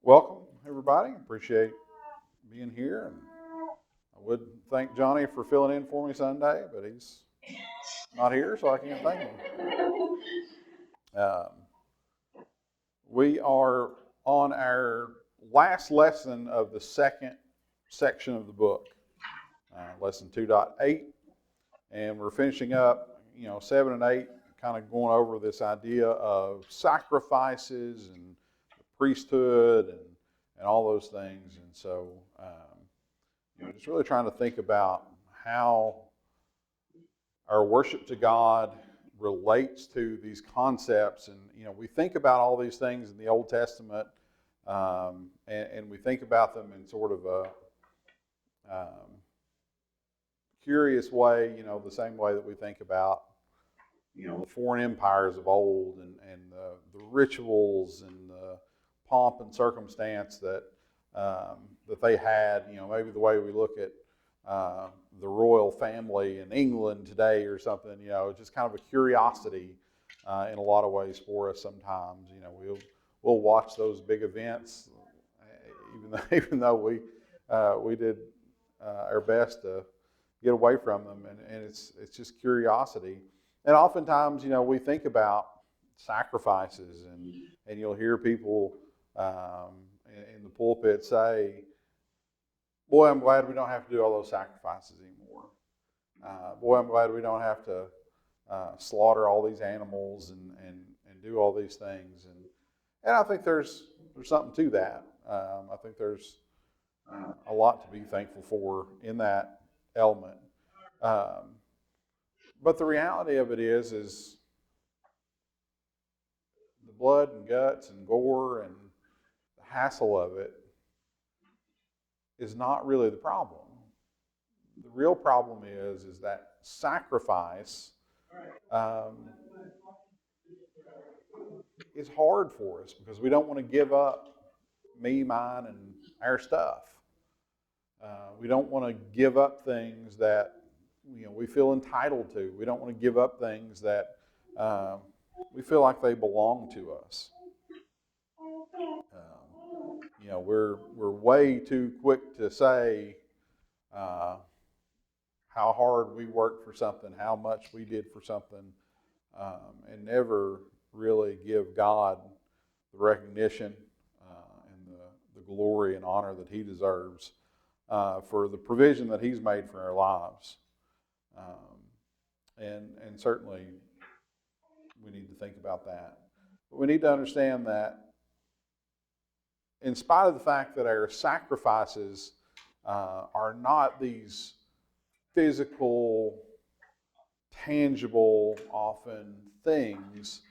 Welcome, everybody. Appreciate being here. And I would thank Johnny for filling in for me Sunday, but he's not here, so I can't thank him. Um, we are on our last lesson of the second section of the book, lesson 2.8, and we're finishing up, 7 and 8, kind of going over this idea of sacrifices and the priesthood and all those things. And so, just really trying to think about how our worship to God relates to these concepts. And, we think about all these things in the Old Testament, and we think about them in sort of a curious way, the same way that we think about, the foreign empires of old and the rituals and the pomp and circumstance that they had, maybe the way we look at the royal family in England today or something, just kind of a curiosity in a lot of ways for us sometimes. We'll watch those big events, even though we did our best to get away from them, and it's just curiosity. And oftentimes, we think about sacrifices, and you'll hear people in the pulpit say, "Boy, I'm glad we don't have to do all those sacrifices anymore. Boy, I'm glad we don't have to slaughter all these animals and do all these things." And I think there's something to that. I think there's a lot to be thankful for in that element. But the reality of it is the blood and guts and gore and the hassle of it is not really the problem. The real problem is that sacrifice is hard for us because we don't want to give up me, mine, and our stuff. We don't want to give up things that we feel entitled to. We don't want to give up things that we feel like they belong to us. We're way too quick to say how hard we worked for something, how much we did for something, and never really give God the recognition and the glory and honor that He deserves for the provision that He's made for our lives. And certainly we need to think about that. But we need to understand that in spite of the fact that our sacrifices are not these physical, tangible, often things,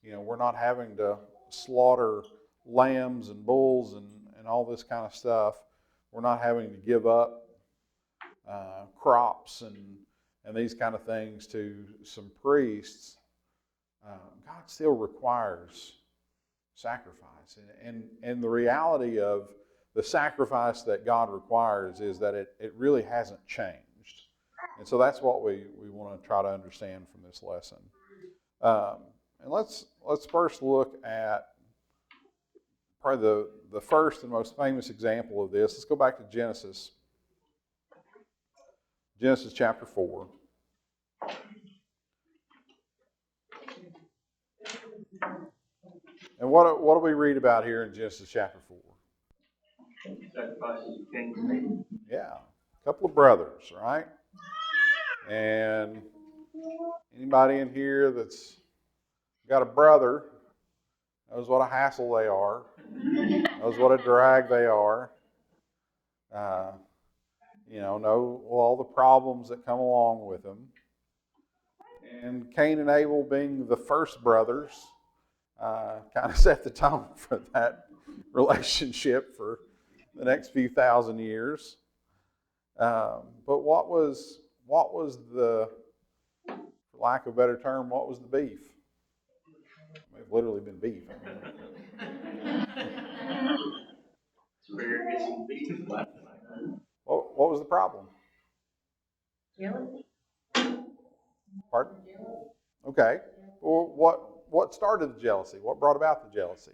we're not having to slaughter lambs and bulls and all this kind of stuff. We're not having to give up crops and these kind of things to some priests. God still requires sacrifice. And the reality of the sacrifice that God requires is that it really hasn't changed. And so that's what we want to try to understand from this lesson. And let's first look at probably the first and most famous example of this. Let's go back to Genesis. Genesis chapter 4. And what do we read about here in Genesis chapter 4? Sacrifices of Cain and Abel. Yeah, a couple of brothers, right? And anybody in here that's got a brother knows what a hassle they are, knows what a drag they are, know all the problems that come along with them. And Cain and Abel being the first brothers kind of set the tone for that relationship for the next few thousand years. But what was the, for lack of a better term, what was the beef? It's literally been beef. What was the problem? Jealousy. Pardon? Okay. Well, what started the jealousy? What brought about the jealousy?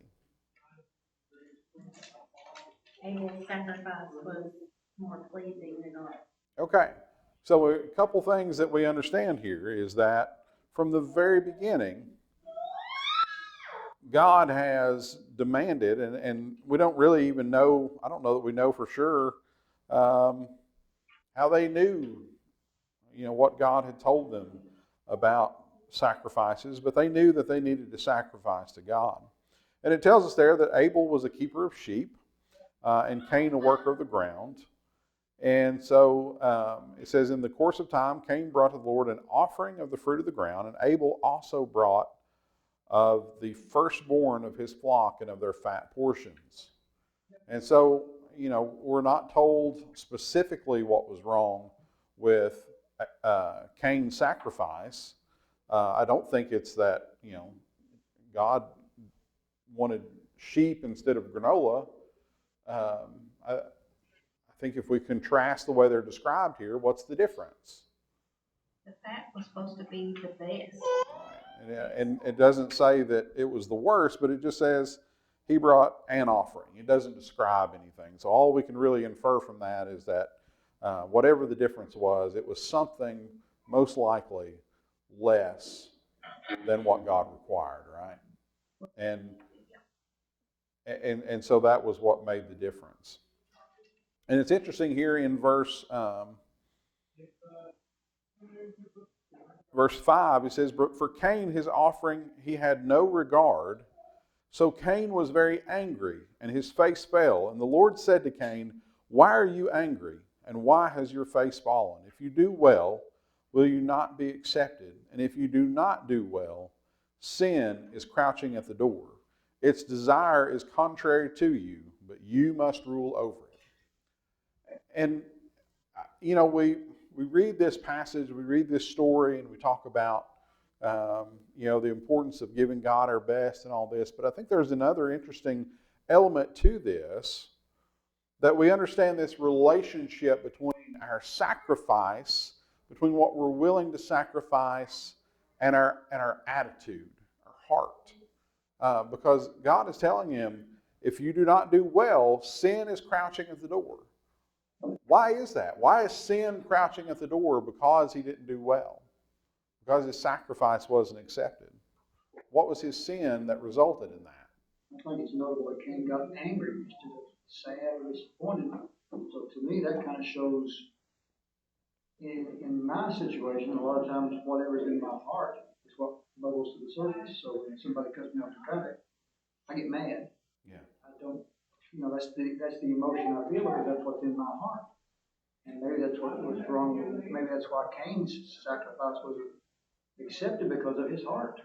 Abel's sacrifice was more pleasing than ours. Okay, so a couple things that we understand here is that from the very beginning, God has demanded, and we don't really even know, I don't know that we know for sure how they knew, what God had told them about sacrifices, but they knew that they needed to sacrifice to God. And it tells us there that Abel was a keeper of sheep, and Cain a worker of the ground. And so it says, in the course of time, Cain brought to the Lord an offering of the fruit of the ground, and Abel also brought of the firstborn of his flock and of their fat portions. And so, we're not told specifically what was wrong with Cain's sacrifice. I don't think it's that, God wanted sheep instead of granola. I think if we contrast the way they're described here, what's the difference? The fat was supposed to be the best. And it doesn't say that it was the worst, but it just says he brought an offering. It doesn't describe anything. So all we can really infer from that is that whatever the difference was, it was something most likely less than what God required, right? And so that was what made the difference. And it's interesting here in verse 5, it says, "But for Cain his offering he had no regard. So Cain was very angry, and his face fell. And the Lord said to Cain, why are you angry, and why has your face fallen? If you do well, will you not be accepted? And if you do not do well, sin is crouching at the door. Its desire is contrary to you, but you must rule over it." And, we read this passage, we read this story, and we talk about, the importance of giving God our best and all this. But I think there's another interesting element to this, that we understand this relationship between our sacrifice, between what we're willing to sacrifice, and our attitude, our heart. Because God is telling him, if you do not do well, sin is crouching at the door. Why is that? Why is sin crouching at the door? Because he didn't do well. Because his sacrifice wasn't accepted. What was his sin that resulted in that? I think it's notable that Cain got angry instead of sad or disappointed. So to me, that kind of shows, in my situation, a lot of times whatever's in my heart is what bubbles to the surface. So when somebody cuts me off the traffic, I get mad. Yeah. I don't, that's the emotion I feel, because that's what's in my heart. And maybe that's what was wrong. Maybe that's why Cain's sacrifice was accepted, because of his heart.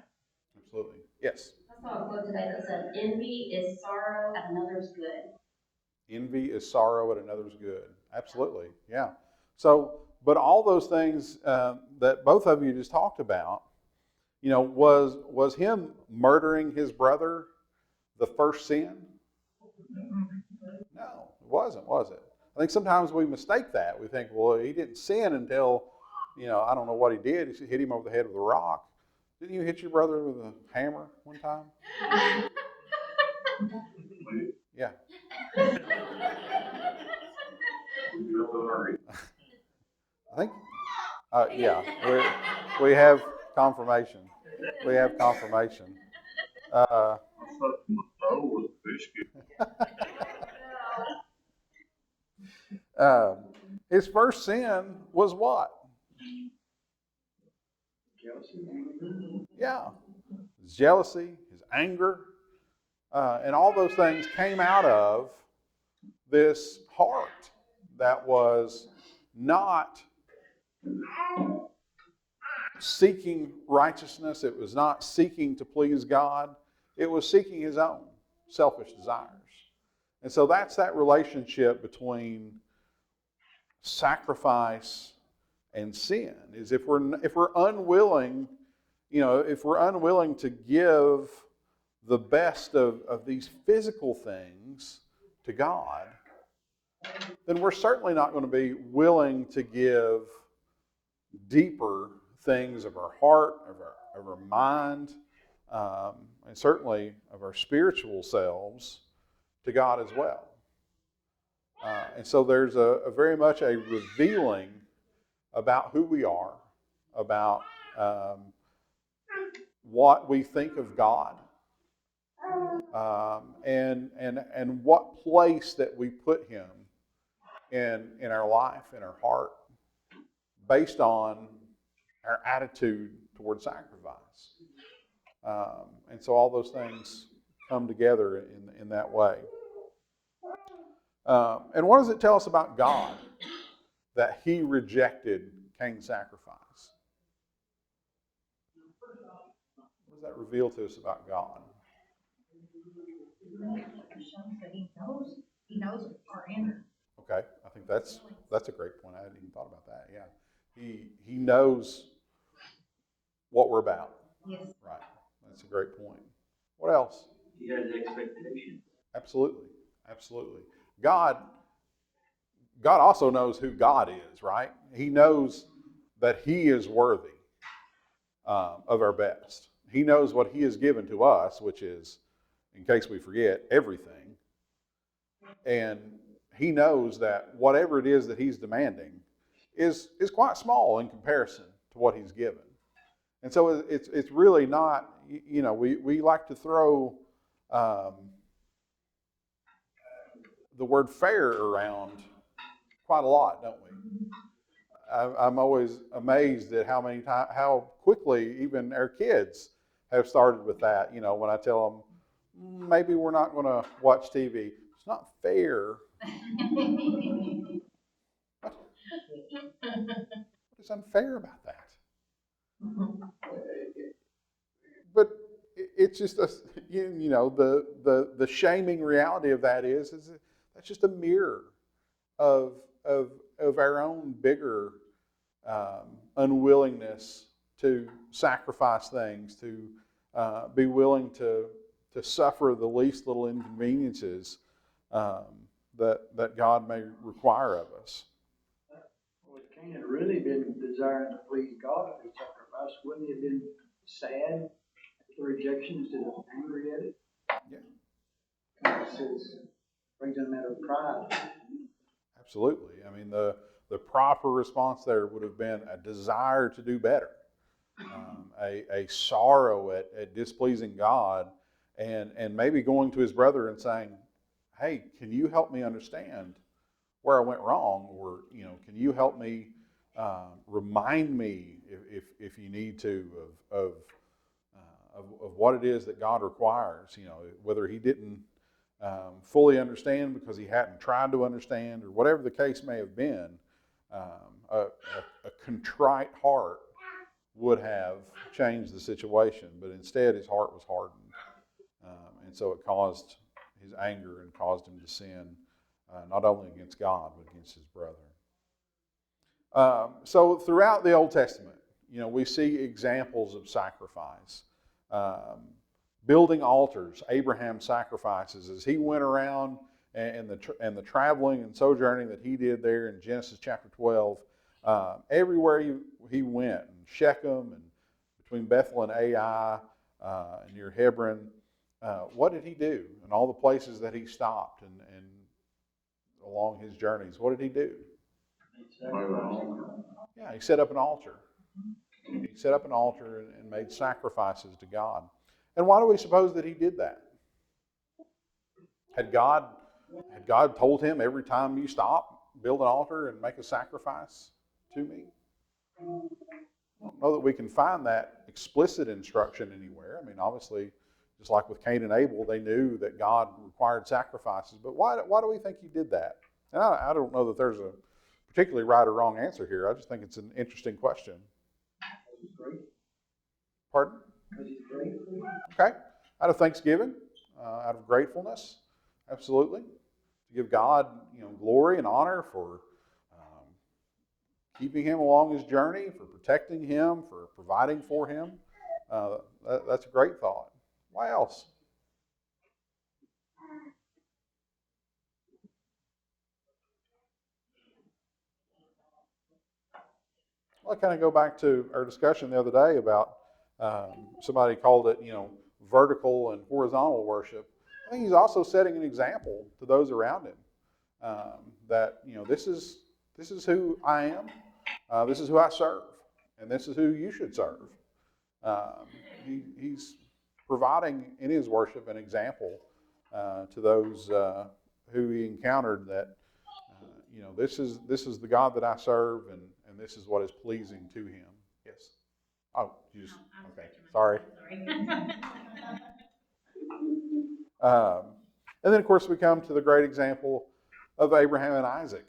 Absolutely. Yes. I saw a quote today that said, "Envy is sorrow at another's good." Envy is sorrow at another's good. Absolutely. Yeah. So, but all those things that both of you just talked about, was him murdering his brother the first sin? No, it wasn't, was it? I think sometimes we mistake that. We think, well, he didn't sin until, I don't know what he did. He hit him over the head with a rock. Didn't you hit your brother with a hammer one time? Yeah. I think, yeah, we have confirmation. We have confirmation. His first sin was what? Jealousy. Yeah. His jealousy, his anger, and all those things came out of this heart that was not seeking righteousness. It was not seeking to please God. It was seeking his own selfish desires. And so that's that relationship between sacrifice and sin, is if we're unwilling, if we're unwilling to give the best of these physical things to God, then we're certainly not going to be willing to give deeper things of our heart, of our mind, and certainly of our spiritual selves to God as well. And so there's a very much a revealing about who we are, about what we think of God, and what place that we put Him in our life, in our heart, based on our attitude toward sacrifice. And so all those things come together in that way. And what does it tell us about God that He rejected Cain's sacrifice? What does that reveal to us about God? Shows that he knows our inner. Okay, I think that's a great point. I hadn't even thought about that. Yeah, he knows what we're about. Yes. Right. That's a great point. What else? He has expectations. Absolutely. Absolutely. God also knows who God is, right? He knows that He is worthy of our best. He knows what He has given to us, which is, in case we forget, everything. And He knows that whatever it is that He's demanding is quite small in comparison to what He's given. And so it's really not, we like to throw the word fair around quite a lot, don't we? I'm always amazed at how quickly even our kids have started with that. When I tell them, maybe we're not going to watch TV. It's not fair. What is unfair about that? But it's just the shaming reality of that is that's just a mirror of our own bigger unwillingness to sacrifice things, to be willing to suffer the least little inconveniences that God may require of us. Well, if Cain had really been desiring to please God through sacrifice, wouldn't he have been sad at the rejection instead of angry at it? Yeah. It brings in a matter of pride. Absolutely. I mean, the proper response there would have been a desire to do better, a sorrow at displeasing God, and maybe going to his brother and saying, hey, can you help me understand where I went wrong? Or, can you help me remind me if you need to of what it is that God requires, whether he didn't fully understand because he hadn't tried to understand, or whatever the case may have been. A contrite heart would have changed the situation, but instead his heart was hardened. And so it caused his anger and caused him to sin, not only against God, but against his brother. So throughout the Old Testament, we see examples of sacrifice. Building altars, Abraham's sacrifices, as he went around and the traveling and sojourning that he did there in Genesis chapter 12, everywhere he went, in Shechem and between Bethel and Ai, near Hebron, what did he do? And all the places that he stopped and along his journeys, what did he do? Yeah, he set up an altar. He set up an altar and made sacrifices to God. And why do we suppose that he did that? Had God told him, every time you stop, build an altar and make a sacrifice to me? I don't know that we can find that explicit instruction anywhere. I mean, obviously, just like with Cain and Abel, they knew that God required sacrifices. But why do we think he did that? And I don't know that there's a particularly right or wrong answer here. I just think it's an interesting question. Pardon? Because he's grateful. Okay. Out of thanksgiving, out of gratefulness, absolutely. To give God, glory and honor for keeping him along his journey, for protecting him, for providing for him. That's a great thought. Why else? Well, I kind of go back to our discussion the other day about somebody called it, vertical and horizontal worship. I think he's also setting an example to those around him. that this is who I am, this is who I serve, and this is who you should serve. He's providing in his worship an example to those who he encountered that this is the God that I serve, and this is what is pleasing to him. Yes. Oh, you just okay. Sorry. And then, of course, we come to the great example of Abraham and Isaac.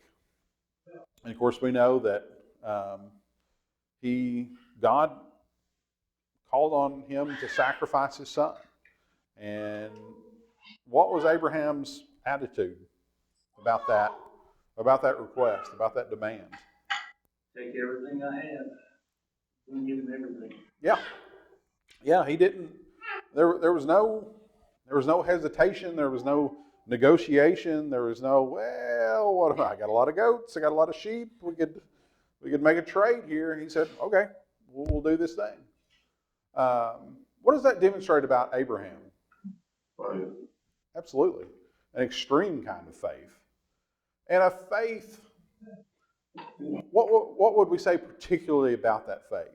And, of course, we know that God called on him to sacrifice his son. And what was Abraham's attitude about that request, about that demand? Take everything I have and give him everything. Yeah, he didn't. There was no hesitation. There was no negotiation. There was no, well, what I got a lot of goats. I got a lot of sheep. We could make a trade here. And he said, okay, we'll do this thing. What does that demonstrate about Abraham? Faith. Absolutely, an extreme kind of faith, and a faith. What would we say particularly about that faith?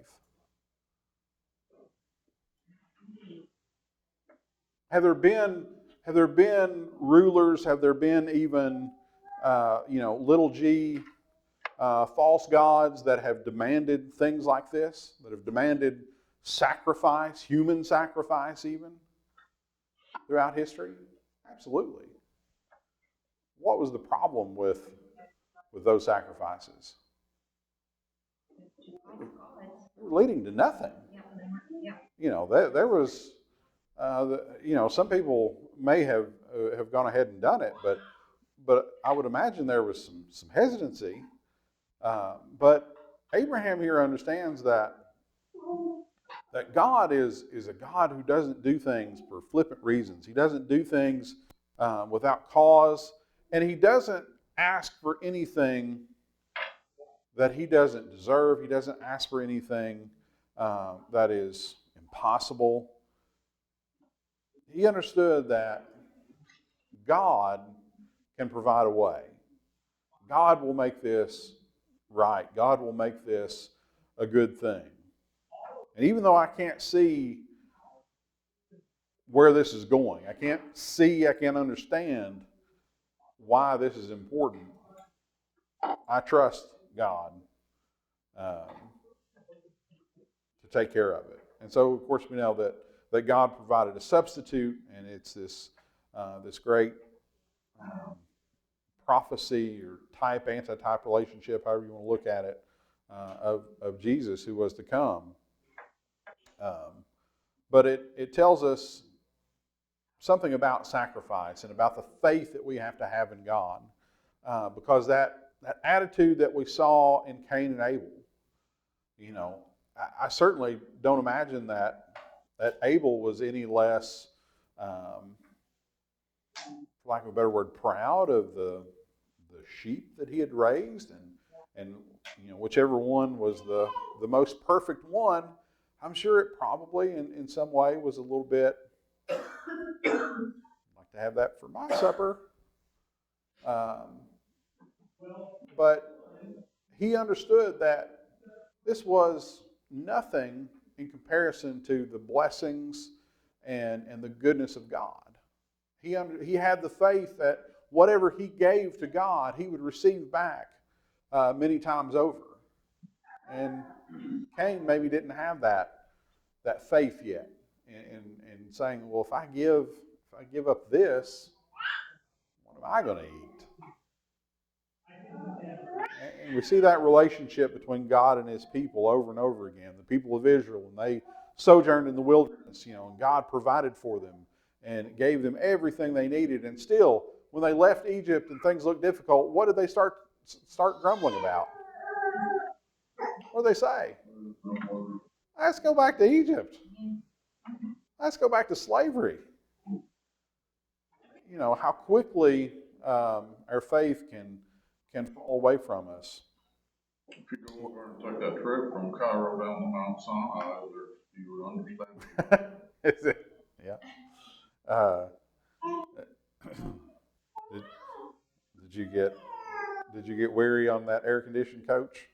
Have there been rulers? Have there been even little g false gods that have demanded things like this? That have demanded sacrifice, human sacrifice, even throughout history? Absolutely. What was the problem with those sacrifices? They were leading to nothing. There was. Some people may have gone ahead and done it, but I would imagine there was some hesitancy. But Abraham here understands that God is a God who doesn't do things for flippant reasons. He doesn't do things without cause, and he doesn't ask for anything that he doesn't deserve. He doesn't ask for anything that is impossible. He understood that God can provide a way. God will make this right. God will make this a good thing. And even though I can't see where this is going, I can't understand why this is important, I trust God to take care of it. And so, of course, we know that God provided a substitute, and it's this great prophecy or anti-type relationship, however you want to look at it, of Jesus who was to come. But it tells us something about sacrifice and about the faith that we have to have in God, because that attitude that we saw in Cain and Abel, I certainly don't imagine that Abel was any less, for lack of a better word, proud of the sheep that he had raised, and whichever one was the most perfect one. I'm sure it probably in some way was a little bit I'd like to have that for my supper, but he understood that this was nothing in comparison to the blessings and the goodness of God. He had the faith that whatever he gave to God, he would receive back many times over. And Cain maybe didn't have that faith yet, in saying, well, if I give up this, what am I going to eat? And we see that relationship between God and his people over and over again. The people of Israel, when they sojourned in the wilderness, and God provided for them and gave them everything they needed. And still, when they left Egypt and things looked difficult, what did they start grumbling about? What did they say? Let's go back to Egypt. Let's go back to slavery. How quickly our faith can fall away from us. If you go over and take that trip from Cairo down to Mount Sinai, you would understand. Is it? Yeah. The did you get weary on that air conditioned coach?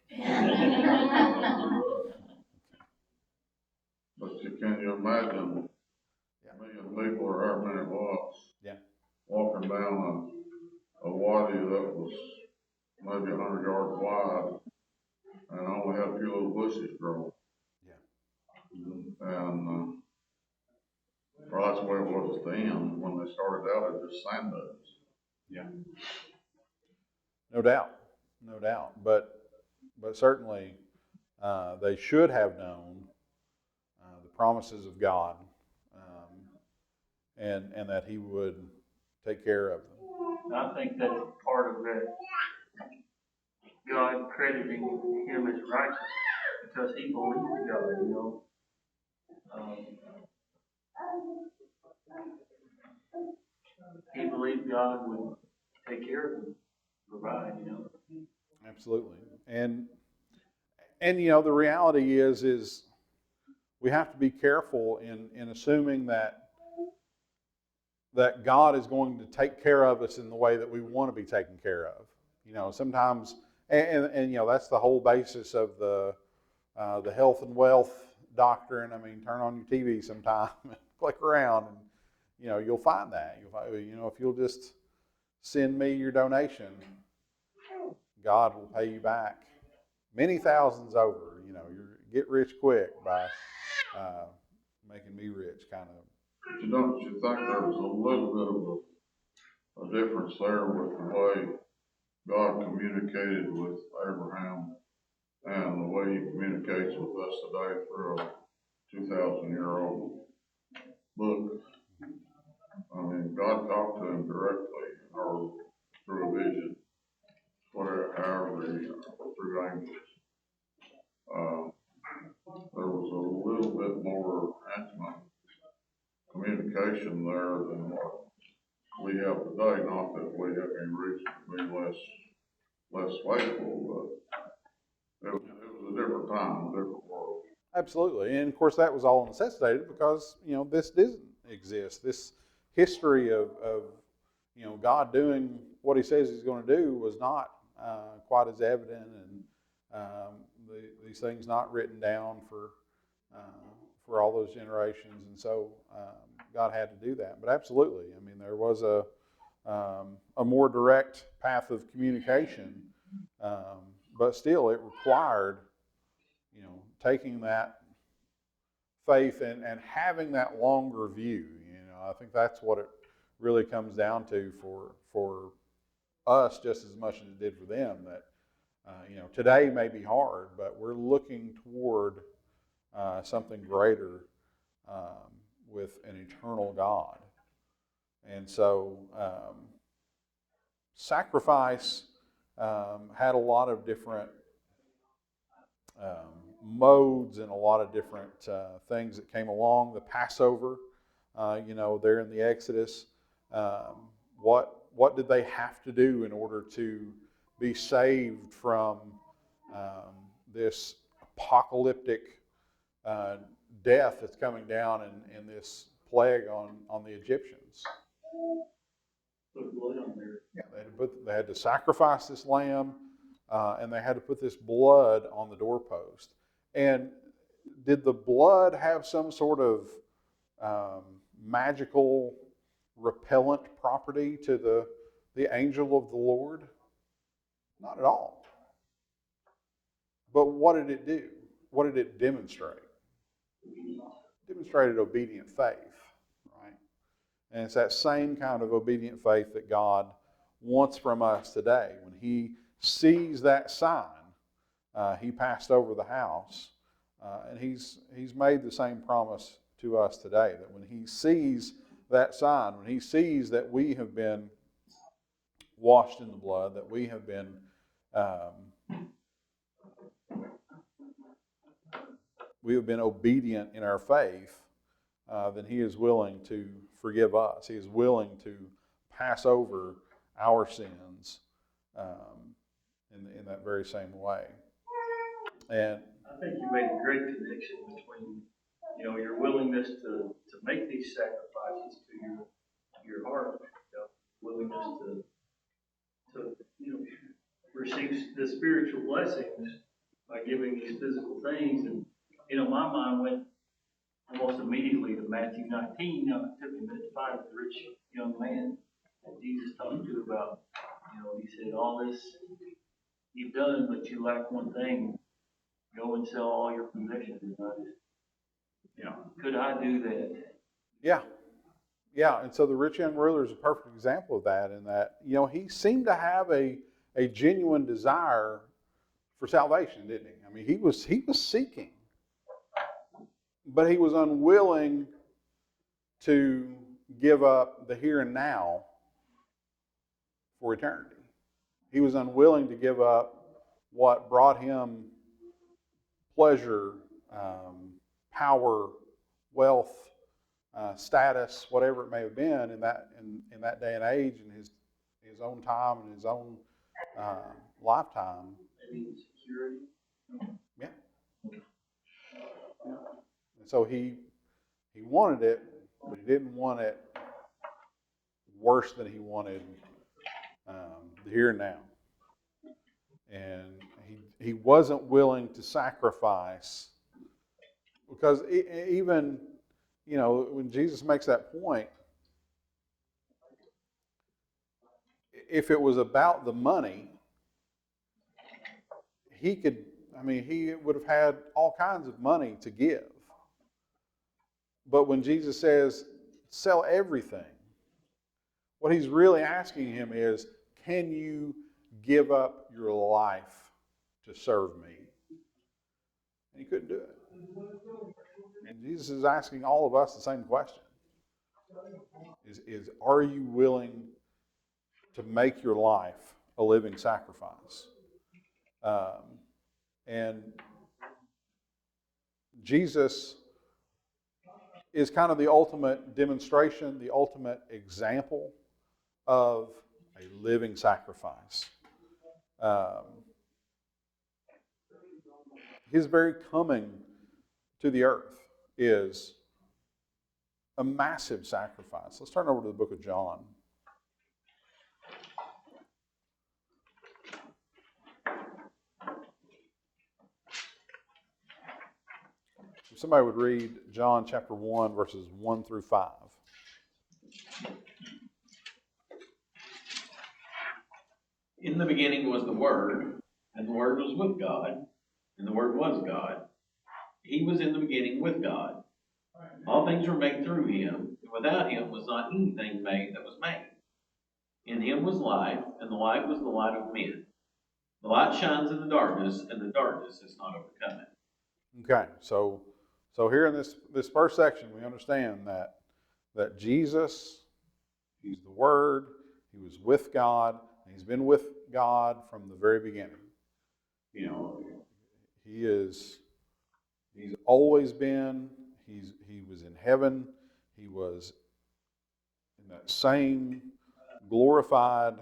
But can you imagine Yeah. a million people or however many it was? Yeah. Walking down a wadi that was maybe 100 yards wide and only had a few little bushes growing. Yeah. And, well, that's the way it was at the end. When they started out, it just sand dunes. Yeah. No doubt. No doubt. But certainly they should have known the promises of God, and that He would take care of them. I think that's part of that, God crediting him as righteous, because he believed God, you know. He believed God would take care of him, provide, you know. Absolutely. And the reality is we have to be careful in assuming that God is going to take care of us in the way that we want to be taken care of. Sometimes, and that's the whole basis of the health and wealth doctrine. I mean, turn on your TV sometime and click around, and you'll find that. If you'll just send me your donation, God will pay you back many thousands over. You get rich quick by making me rich, kind of. But don't you think there's a little bit of a difference there with the way God communicated with Abraham and the way He communicates with us today through a 2,000-year-old book? I mean, God talked to him directly or through a vision, whatever, however, through angels. There was a little bit more intimate communication there than what we have today. Not that we have any reason to be less faithful, but it was a different time, a different world. Absolutely. And of course, that was all necessitated because, this doesn't exist. This history of God doing what He says He's going to do was not quite as evident, and these things not written down for all those generations. And so God had to do that. But absolutely, I mean, there was a more direct path of communication, but still it required taking that faith and having that longer view. I think that's what it really comes down to for us just as much as it did for them. That today may be hard, but we're looking toward something greater with an eternal God. And so sacrifice had a lot of different modes and a lot of different things that came along. The Passover, there in the Exodus, what did they have to do in order to be saved from this apocalyptic death that's coming down in this plague on the Egyptians? Put blood on there. Yeah, they had to sacrifice this lamb, and they had to put this blood on the doorpost. And did the blood have some sort of magical repellent property to the angel of the Lord? Not at all. But what did it do? What did it demonstrate? It demonstrated obedient faith, right? And it's that same kind of obedient faith that God wants from us today. When He sees that sign, He passed over the house, and He's made the same promise to us today, that when He sees that sign, when He sees that we have been washed in the blood, that we have been obedient in our faith, then He is willing to forgive us. He is willing to pass over our sins in that very same way. And I think you made a great connection between, your willingness to make these sacrifices to your heart, willingness to to, receive the spiritual blessings by giving these physical things. And, my mind went almost immediately to Matthew 19. It took me a minute to find the rich young man that Jesus talked to about, he said, all this you've done, but you lack one thing. Go and sell all your possessions. And I just, could I do that? Yeah. Yeah, and so the rich young ruler is a perfect example of that, in that, he seemed to have a genuine desire for salvation, didn't he? I mean, he was seeking, but he was unwilling to give up the here and now for eternity. He was unwilling to give up what brought him pleasure, power, wealth, status, whatever it may have been in that day and age, in his own time and his own lifetime. Maybe security. Yeah. And so he wanted it, but he didn't want it worse than he wanted the here and now. And he wasn't willing to sacrifice, because even, when Jesus makes that point, if it was about the money, he would have had all kinds of money to give. But when Jesus says, sell everything, what he's really asking him is, can you give up your life to serve me? And he couldn't do it. And Jesus is asking all of us the same question. Is are you willing to make your life a living sacrifice? And Jesus is kind of the ultimate demonstration, the ultimate example of a living sacrifice. His very coming to the earth is a massive sacrifice. Let's turn over to the book of John. If somebody would read John chapter 1, verses 1 through 5. In the beginning was the Word, and the Word was with God, and the Word was God. He was in the beginning with God. All things were made through him, and without him was not anything made that was made. In him was life, and the life was the light of men. The light shines in the darkness, and the darkness has not overcome it. Okay, so here in this first section, we understand that Jesus, he's the Word, he was with God, and he's been with God from the very beginning. He's always been. He was in heaven. He was in that same glorified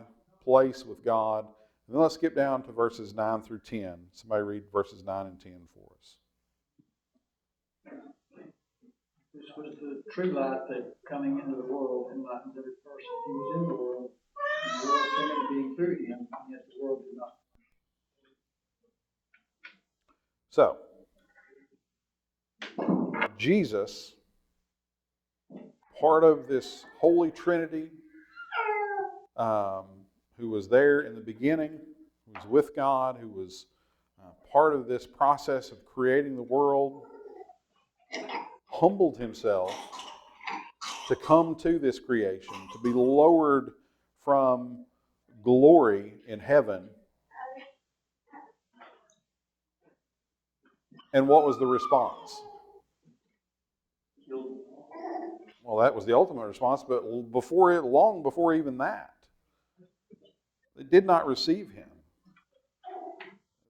place with God. And then let's skip down to verses 9 through 10. Somebody read verses 9 and 10 for us. This was the true light that coming into the world enlightens every person. He was in the world, and the world came into being through him, and yet the world did not. So, Jesus, part of this Holy Trinity, who was there in the beginning, who was with God, who was part of this process of creating the world, humbled himself to come to this creation, to be lowered from glory in heaven. And what was the response? Well, that was the ultimate response, but long before even that, they did not receive him.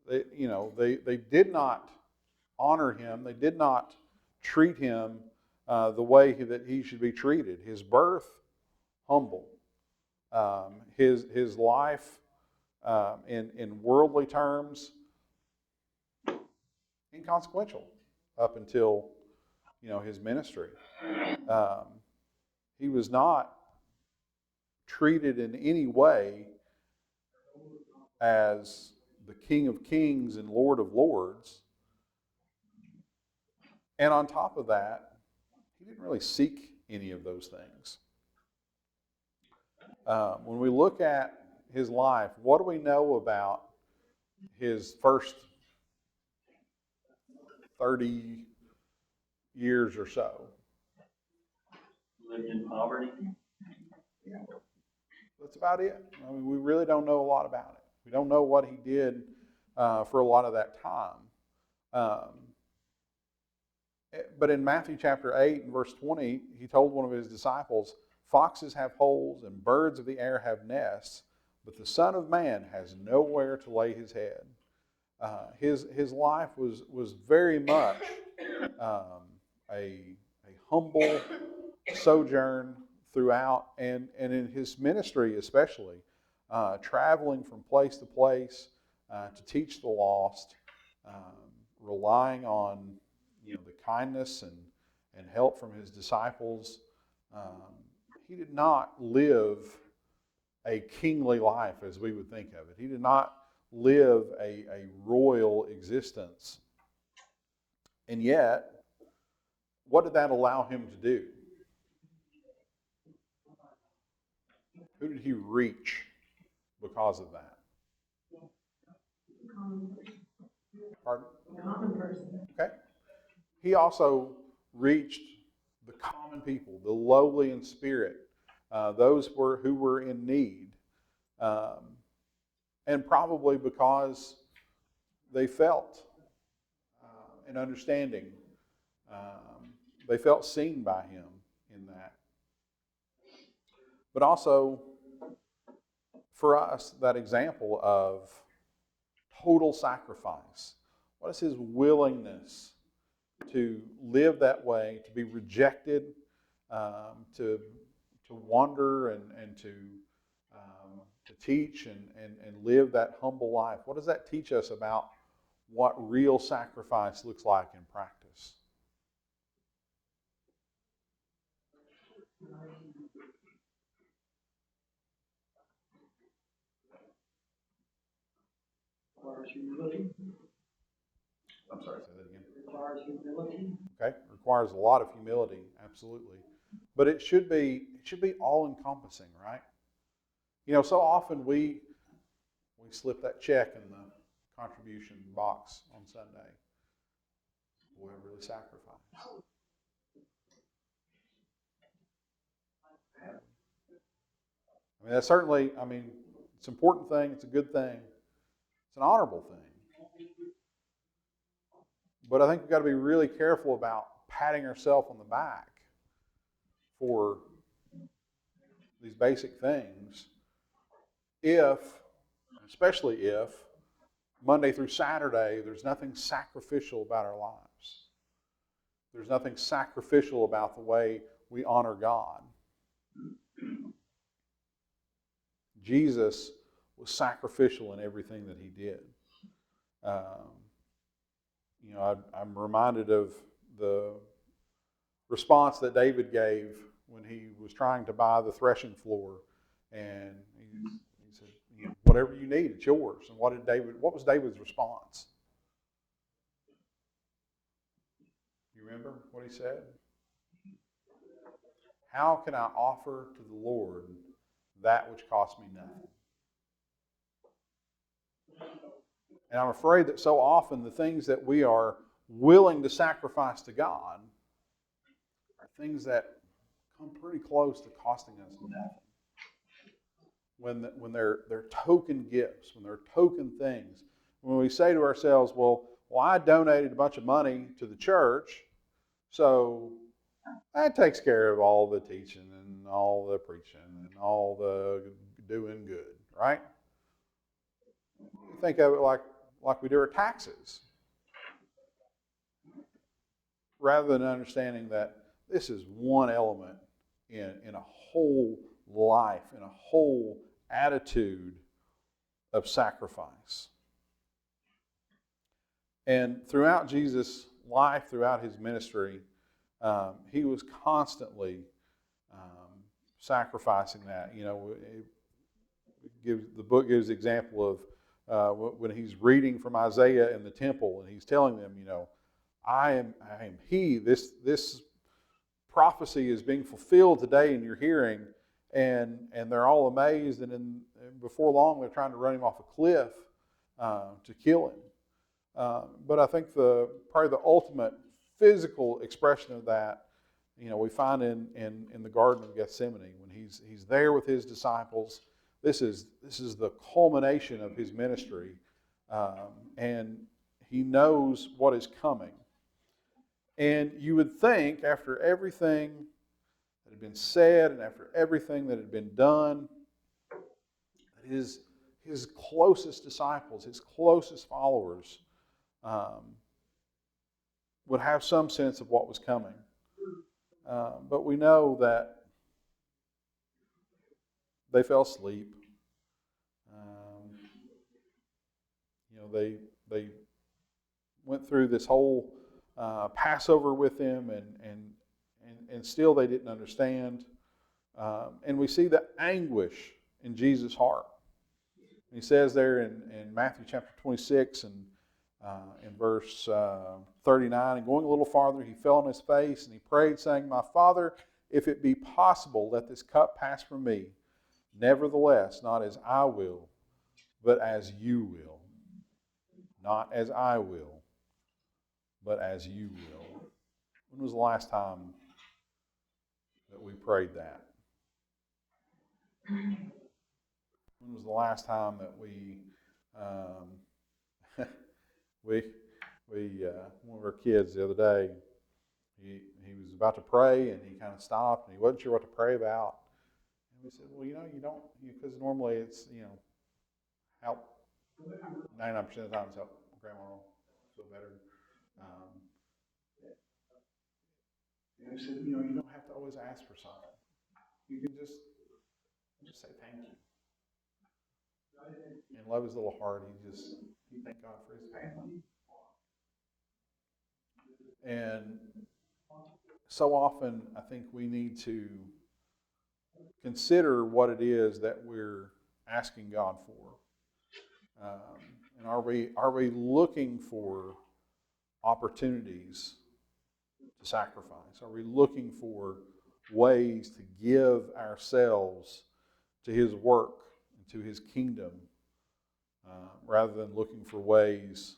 They did not honor him. They did not treat him the way that he should be treated. His birth, humble. His life, in worldly terms, inconsequential up until his ministry. He was not treated in any way as the King of Kings and Lord of Lords. And on top of that, he didn't really seek any of those things. When we look at his life, what do we know about his first 30 years or so? Lived in poverty. That's about it. I mean, we really don't know a lot about it. We don't know what he did for a lot of that time. But in Matthew chapter 8 and verse 20, he told one of his disciples, "Foxes have holes and birds of the air have nests, but the Son of Man has nowhere to lay his head." His life was very much a humble sojourn throughout, and in his ministry especially, traveling from place to place to teach the lost, relying on the kindness and help from his disciples. He did not live a kingly life as we would think of it. He did not live a royal existence. And yet, what did that allow him to do? Who did he reach because of that? Pardon? Common person. Okay. He also reached the common people, the lowly in spirit, those who were in need. And probably because they felt an understanding. They felt seen by him in that. But also, for us, that example of total sacrifice. What is his willingness to live that way, to be rejected, to wander and to teach and live that humble life? What does that teach us about what real sacrifice looks like in practice? Requires humility. I'm sorry, say that again. Requires humility. Okay, requires a lot of humility, absolutely. But it should be all-encompassing, right? So often we slip that check in the contribution box on Sunday. Boy, I really sacrificed. That's certainly, it's an important thing, it's a good thing, it's an honorable thing. But I think we've got to be really careful about patting ourselves on the back for these basic things especially if Monday through Saturday there's nothing sacrificial about our lives. There's nothing sacrificial about the way we honor God. Jesus was sacrificial in everything that he did. I'm reminded of the response that David gave when he was trying to buy the threshing floor, and he said, "Whatever you need, it's yours." And what was David's response? You remember what he said? "How can I offer to the Lord that which costs me nothing?" And I'm afraid that so often the things that we are willing to sacrifice to God are things that come pretty close to costing us nothing. When they're token gifts, when they're token things, when we say to ourselves, well, I donated a bunch of money to the church, so that takes care of all the teaching and all the preaching and all the doing good, right? Think of it like we do our taxes, rather than understanding that this is one element in a whole life, in a whole attitude of sacrifice. And throughout Jesus' life, throughout his ministry, he was constantly sacrificing that. The book gives the example of when he's reading from Isaiah in the temple, and he's telling them, I am he. This prophecy is being fulfilled today in your hearing, and they're all amazed, and before long they're trying to run him off a cliff to kill him. But I think probably the ultimate physical expression of that, we find in the Garden of Gethsemane when he's there with his disciples. This is the culmination of his ministry, and he knows what is coming. And you would think, after everything that had been said and after everything that had been done, that his closest disciples, his closest followers, would have some sense of what was coming. But we know that they fell asleep. They went through this whole Passover with him, and still they didn't understand. And we see the anguish in Jesus' heart. He says there in Matthew chapter 26 and in verse 39, and going a little farther, he fell on his face and he prayed, saying, "My Father, if it be possible, let this cup pass from me. Nevertheless, not as I will, but as you will. Not as I will, but as you will." When was the last time that we prayed that? When was the last time that we one of our kids the other day, he was about to pray and he kind of stopped and he wasn't sure what to pray about. And we said, well, you don't, because normally it's, help 99% of the time it's help grandma feel better. And we said, you don't have to always ask for something. You can just say thank you. And love his little heart. He thanked God for his family. And so often I think we need to consider what it is that we're asking God for. And are we looking for opportunities to sacrifice? Are we looking for ways to give ourselves to his work and to his kingdom, rather than looking for ways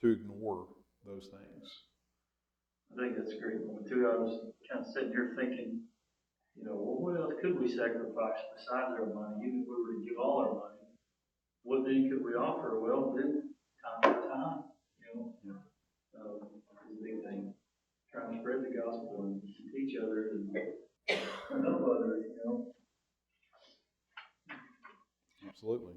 to ignore those things? I think that's a great point too. I was kind of sitting here thinking, well, what else could we sacrifice besides our money? Even if we were to give all our money, what then could we offer? Well, then time for time, is a big thing. Trying to spread the gospel and teach others and help others, Absolutely.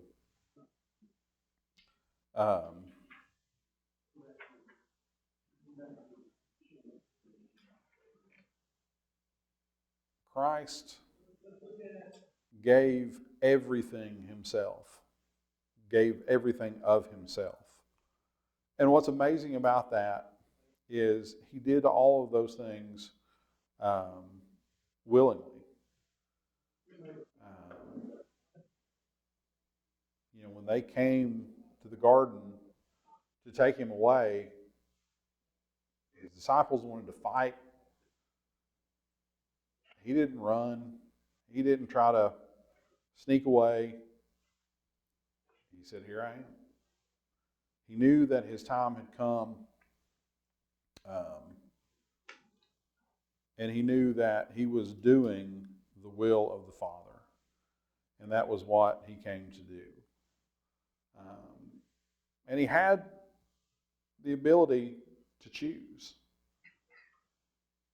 Christ gave everything himself, gave everything of himself. And what's amazing about that is he did all of those things willingly. When they came to the garden to take him away, his disciples wanted to fight. He didn't run. He didn't try to sneak away. He said, "Here I am." He knew that his time had come. And he knew that he was doing the will of the Father. And that was what he came to do. And he had the ability to choose.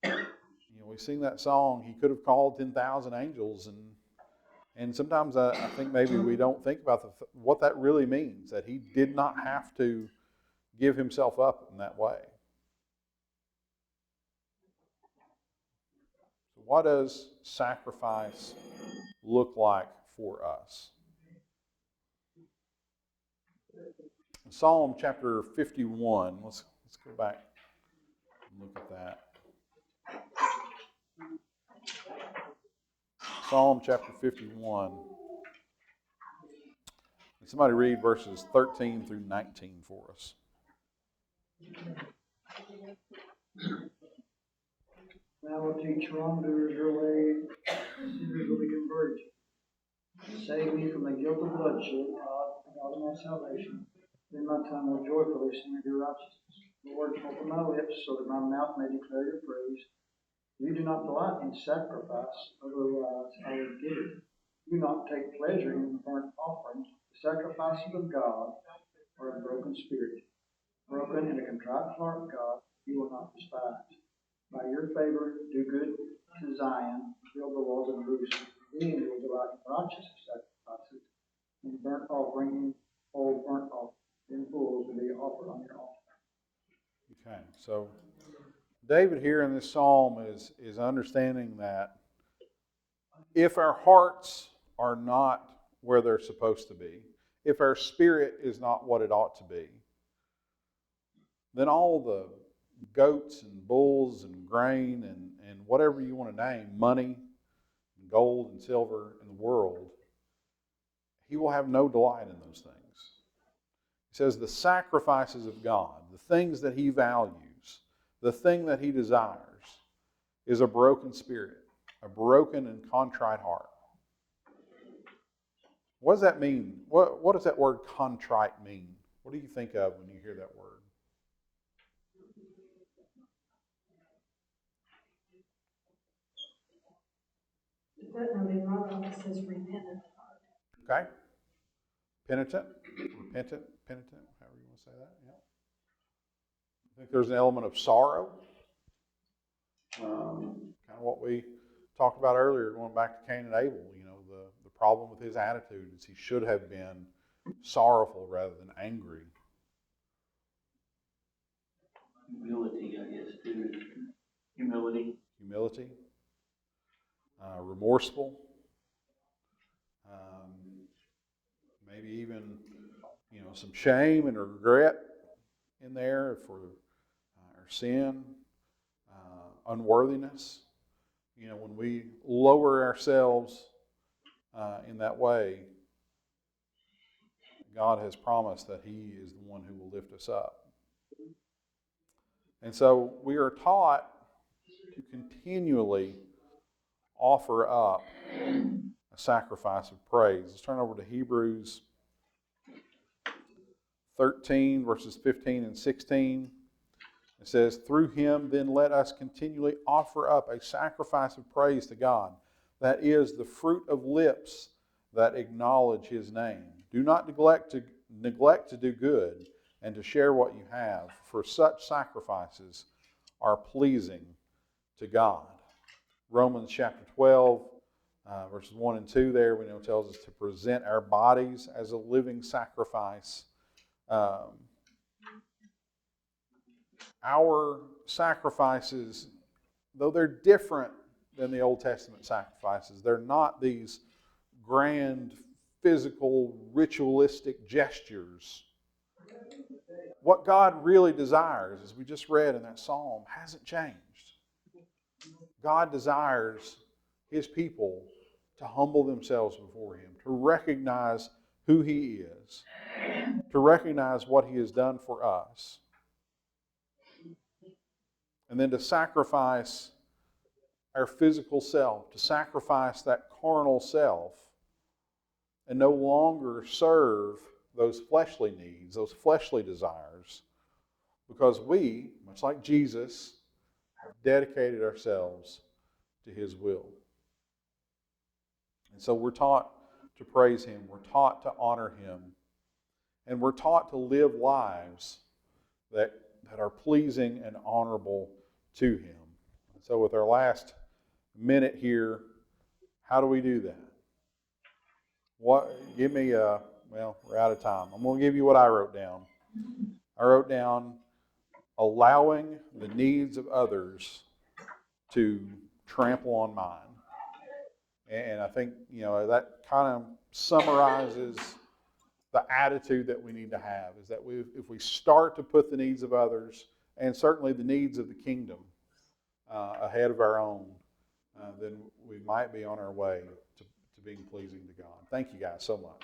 We sing that song, he could have called 10,000 angels, and sometimes I think maybe we don't think about what that really means, that he did not have to give himself up in that way. So what does sacrifice look like for us? In Psalm chapter 51, let's go back and look at that. Psalm chapter 51. Somebody read verses 13 through 19 for us. And I will teach wrongdoers your way, sinners will be converted. Save me from the guilt of bloodshed, God of my salvation. Then my tongue will joyfully sing of your righteousness. Lord, open my lips so that my mouth may declare your praise. You do not delight in sacrifice, otherwise I would give it. Do not take pleasure in burnt offerings. The sacrifices of God are a broken spirit. Broken and a contrite heart, God, you will not despise. By your favor, do good to Zion, build the walls of Jerusalem. Then you will delight in righteous sacrifices, and burnt offering, whole burnt offering, then bulls will be offered on your altar. Okay, so David here in this psalm is understanding that if our hearts are not where they're supposed to be, if our spirit is not what it ought to be, then all the goats and bulls and grain and whatever you want to name, money, and gold and silver in the world, he will have no delight in those things. He says the sacrifices of God, the things that he values, the thing that he desires, is a broken spirit, a broken and contrite heart. What does that mean? What does that word contrite mean? What do you think of when you hear that word? Footnote in my Bible says repentant heart. Okay? Penitent, repentant, penitent, however you want to say that. Yeah. I think there's an element of sorrow. Kind of what we talked about earlier, going back to Cain and Abel. You know, the problem with his attitude is he should have been sorrowful rather than angry. Humility, I guess, too. Humility. Humility. Remorseful. Maybe even, some shame and regret in there for our sin, unworthiness. When we lower ourselves in that way, God has promised that He is the one who will lift us up. And so we are taught to continually offer up a sacrifice of praise. Let's turn over to Hebrews 13, verses 15 and 16. It says, "Through him then let us continually offer up a sacrifice of praise to God, that is the fruit of lips that acknowledge his name. Do not neglect to do good and to share what you have, for such sacrifices are pleasing to God." Romans chapter 12, verses 1 and 2 there, we know tells us to present our bodies as a living sacrifice. Our sacrifices, though they're different than the Old Testament sacrifices, they're not these grand, physical, ritualistic gestures. What God really desires, as we just read in that psalm, hasn't changed. God desires His people to humble themselves before Him, to recognize who He is, to recognize what He has done for us, and then to sacrifice our physical self, to sacrifice that carnal self, and no longer serve those fleshly needs, those fleshly desires, because we, much like Jesus, have dedicated ourselves to His will. And so we're taught to praise Him, we're taught to honor Him, and we're taught to live lives that are pleasing and honorable to Him. And so with our last minute here, how do we do that? We're out of time. I'm going to give you what I wrote down. I wrote down allowing the needs of others to trample on mine. And I think, that kind of summarizes the attitude that we need to have, is that if we start to put the needs of others, and certainly the needs of the kingdom, ahead of our own, then we might be on our way to being pleasing to God. Thank you guys so much.